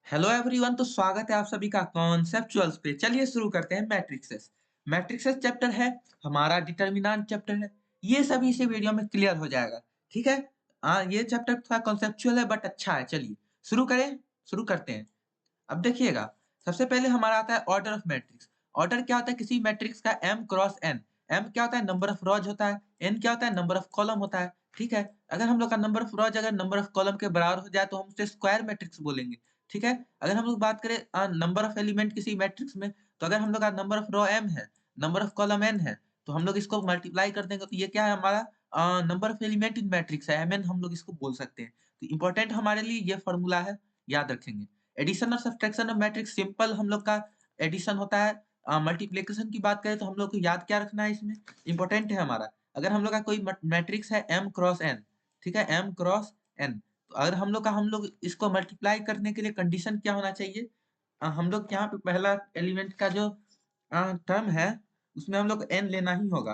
Hello everyone. तो स्वागत है आप सभी का कॉन्सेप्चुअल्स पे। चलिए शुरू करते हैं मैट्रिक्सेस। मैट्रिक्सेस चैप्टर है हमारा, डिटर्मिनेंट चैप्टर है। ये सभी इसी वीडियो में क्लियर हो जाएगा। ठीक है। ये चैप्टर थोड़ा कॉन्सेप्चुअल है बट अच्छा है। चलिए शुरू करते हैं। अब देखिएगा, सबसे पहले हमारा आता है ऑर्डर ऑफ मैट्रिक्स। ऑर्डर क्या होता है किसी मैट्रिक्स का? M cross N. एम क्या होता है? नंबर ऑफ रॉज होता है। एन क्या होता है? नंबर ऑफ कॉलम होता है। ठीक है। अगर हम लोग का नंबर ऑफ रॉज अगर नंबर ऑफ कॉलम के बराबर हो जाए तो हम उसे स्क्वायर मैट्रिक्स बोलेंगे। ठीक है। अगर हम लोग बात करें नंबर ऑफ एलिमेंट किसी मैट्रिक्स में, तो अगर हम लोग का नंबर ऑफ रो एम है, नंबर ऑफ कॉलम एन है, तो हम लोग इसको मल्टीप्लाई कर देंगे तो ये क्या है हमारा? Number of element in matrix है, एम एन हम लोग इसको बोल सकते हैं। तो इंपॉर्टेंट हमारे लिए ये फॉर्मूला है, याद रखेंगे। एडिशन और सब्ट्रैक्शन ऑफ मैट्रिक्स सिंपल हम लोग का एडिशन होता है। मल्टीप्लिकेशन की बात करें तो हम लोग को याद क्या रखना है इसमें, इंपॉर्टेंट है हमारा। अगर हम लोग का कोई मैट्रिक्स है एम क्रॉस एन, ठीक है, एम क्रॉस एन, तो अगर हम लोग इसको मल्टीप्लाई करने के लिए कंडीशन क्या होना चाहिए? हम लोग यहाँ पे पहला एलिमेंट का जो टर्म है उसमें हम लोग एन लेना ही होगा।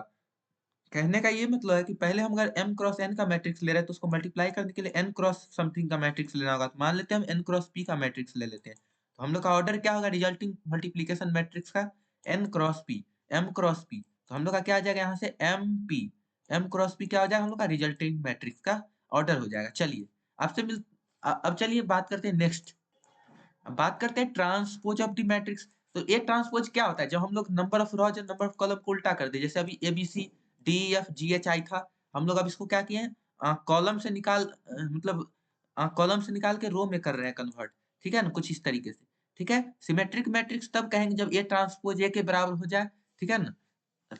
कहने का ये मतलब है कि पहले हम अगर m क्रॉस n का मैट्रिक्स ले रहे हैं तो उसको मल्टीप्लाई करने के लिए n क्रॉस समथिंग का मैट्रिक्स लेना होगा। तो मान लेते हैं हम n क्रॉस p का मैट्रिक्स ले लेते हैं। तो हम लोग का ऑर्डर क्या होगा रिजल्टिंग मल्टीप्लिकेशन मैट्रिक्स का? n cross p, m cross p। तो हम लोग का क्या आ जाएगा यहाँ से? mp। m क्रॉस p क्या हो जाएगा? हम लोग का रिजल्टिंग मैट्रिक्स का ऑर्डर हो जाएगा। चलिए आपसे मिल अब चलिए बात करते हैं नेक्स्ट। अब बात करते हैं ट्रांसपोज ऑफ द मैट्रिक्स। तो एक ट्रांसपोज क्या होता है? जब हम लोग नंबर ऑफ रॉज और नंबर ऑफ कॉलम को उल्टा कर दे, जैसे अभी A B C D F G H I था, हम लोग अब इसको क्या किए हैं? कॉलम से मतलब कॉलम से निकाल के रो में कर रहे हैं कन्वर्ट। ठीक है ना, कुछ इस तरीके से। ठीक है। सिमेट्रिक मैट्रिक्स तब कहेंगे जब ए ट्रांसपोज ए के बराबर हो जाए। ठीक है ना,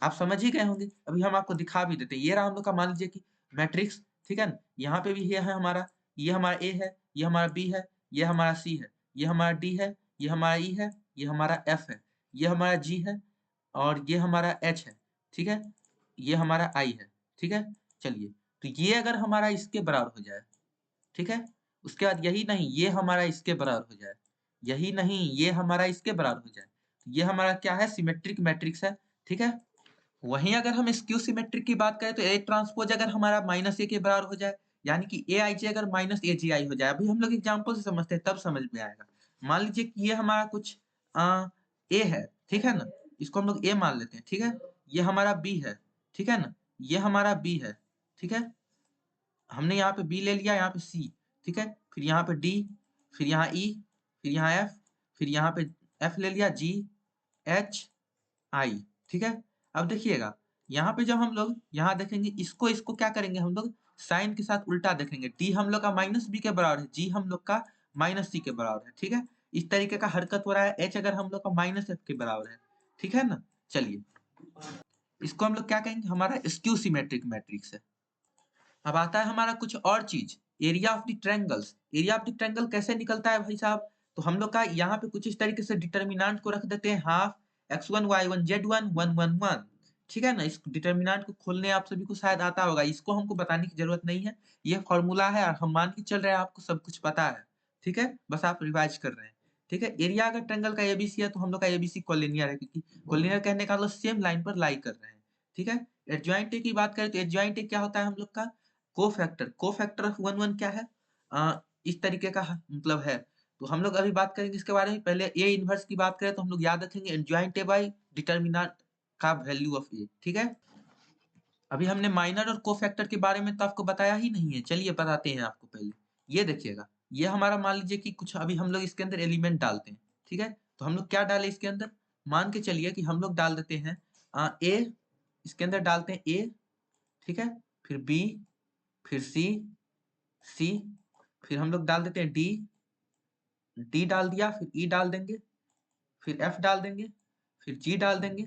आप समझ ही गए होंगे। अभी हम आपको दिखा भी देते हैं। ये रहा हम लोग का, मान लीजिए कि मैट्रिक्स। ठीक है ना, यहाँ पे भी ये है हमारा, ये हमारा ए है, ये हमारा बी है, ये हमारा सी है, ये हमारा डी है, ये हमारा ई है, ये हमारा एफ है, ये हमारा जी है, और ये हमारा एच है। ठीक है। ये हमारा आई है। ठीक है। चलिए, तो ये अगर हमारा इसके बराबर हो जाए, ठीक है, उसके बाद यही नहीं ये हमारा इसके बराबर हो जाए, यही नहीं ये हमारा इसके बराबर हो जाए, तो ये हमारा क्या है? सिमेट्रिक मैट्रिक्स है। ठीक है। वहीं अगर हम स्क्यू सिमेट्रिक की बात करें तो ए ट्रांसपोज अगर हमारा माइनस ए के बराबर हो जाए, यानी कि ए आई जे अगर माइनस ए जी आई हो जाए, अभी हम लोग एग्जाम्पल से समझते हैं तब समझ में आएगा। मान लीजिए कि ये हमारा कुछ ए है, ठीक है ना, इसको हम लोग ए मान लेते हैं। ठीक है। ये हमारा बी है, ठीक है ना, ये हमारा बी है। ठीक है। हमने यहाँ पे बी ले लिया, यहाँ पे सी, ठीक है, फिर यहाँ पे डी, फिर यहाँ ई, फिर यहाँ एफ, फिर यहाँ पे एफ ले लिया, जी एच आई। ठीक है। अब देखिएगा, यहाँ पे जब हम लोग यहाँ देखेंगे, इसको इसको क्या करेंगे हम लोग? साइन के साथ उल्टा देखेंगे। डी हम लोग का माइनस बी के बराबर है, जी हम लोग का माइनस सी के बराबर है। ठीक है। इस तरीके का हरकत हो रहा है। एच अगर हम लोग का माइनस एफ के बराबर है। ठीक है ना। चलिए, इसको हम लोग क्या कहेंगे? हमारा स्क्यू सिमेट्रिक मैट्रिक्स है। अब आता है हमारा कुछ और चीज, area of the triangles. Area of the triangle कैसे निकलता है भाई साहब? तो हम लोग का यहाँ पे कुछ इस तरीके से डिटर्मिनेंट को रख देते हैं, हाफ x1 y1 z1 1 1 1। ठीक है ना। इस डिटर्मिनेंट को खोलने आप सभी को शायद आता होगा, इसको हमको बताने की जरूरत नहीं है। ये फॉर्मूला है और हम मान के चल रहे हैं आपको सब कुछ पता है। ठीक है, बस आप रिवाइज कर रहे हैं। ठीक है। एरिया अगर ट्रायंगल का एबीसी है तो हम लोग का एबीसी कोलिनियर है, क्योंकि कोलिनियर कहने का मतलब सेम लाइन पर लाई कर रहे हैं। ठीक है। एडजॉइंट की बात करें तो एडजॉइंट क्या होता है हम लोग का? कोफैक्टर ऑफ वन वन क्या है? इस तरीके का मतलब है। तो हम लोग अभी बात करेंगे इसके बारे में। पहले ए इनवर्स की बात करें तो हम लोग याद रखेंगे एडजॉइंट ए बाई डिटर्मिनेंट का वैल्यू ऑफ ए। ठीक है। अभी हमने माइनर और कोफैक्टर के बारे में तो आपको बताया ही नहीं है। चलिए बताते हैं आपको। पहले ये देखिएगा, ये हमारा मान लीजिए कि कुछ अभी हम लोग इसके अंदर एलिमेंट डालते हैं। ठीक है। तो हम लोग क्या डाले इसके अंदर? मान के चलिए कि हम लोग डाल देते हैं ए, इसके अंदर डालते हैं ए, ठीक है, फिर बी, फिर सी, सी, फिर हम लोग डाल देते हैं डी, डी डाल दिया, फिर ई डाल देंगे, फिर एफ डाल देंगे, फिर जी डाल देंगे,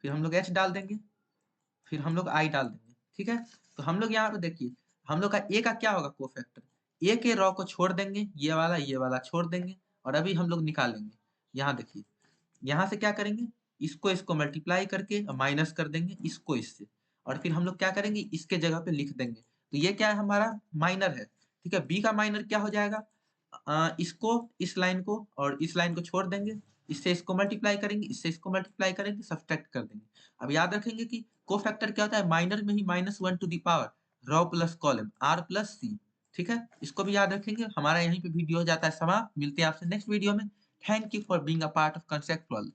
फिर हम लोग एच डाल देंगे, फिर हम लोग आई डाल देंगे। ठीक है। तो हम लोग यहाँ पे देखिए, हम लोग का ए का क्या होगा? कोफैक्टर। ए के रॉ को छोड़ देंगे, ये वाला छोड़ देंगे, और अभी हम लोग निकालेंगे। यहाँ देखिए, यहाँ से क्या करेंगे? इसको इसको मल्टीप्लाई करके माइनस कर देंगे इसको इससे, और फिर हम लोग क्या करेंगे? इसके जगह पे लिख देंगे। तो ये क्या है? हमारा माइनर है। ठीक है। बी का माइनर क्या हो जाएगा? इसको, इस लाइन को और इस लाइन को छोड़ देंगे, इससे इसको मल्टीप्लाई करेंगे, इससे इसको मल्टीप्लाई करेंगे, सब्ट्रैक्ट कर देंगे। अब याद रखेंगे कि कोफैक्टर क्या होता है? माइनर में ही minus one to the power row plus column R plus C. ठीक है, इसको भी याद रखेंगे। हमारा यहीं पे वीडियो हो जाता है समाप्त। मिलते हैं आपसे नेक्स्ट वीडियो में। Thank you for being a part of concept world.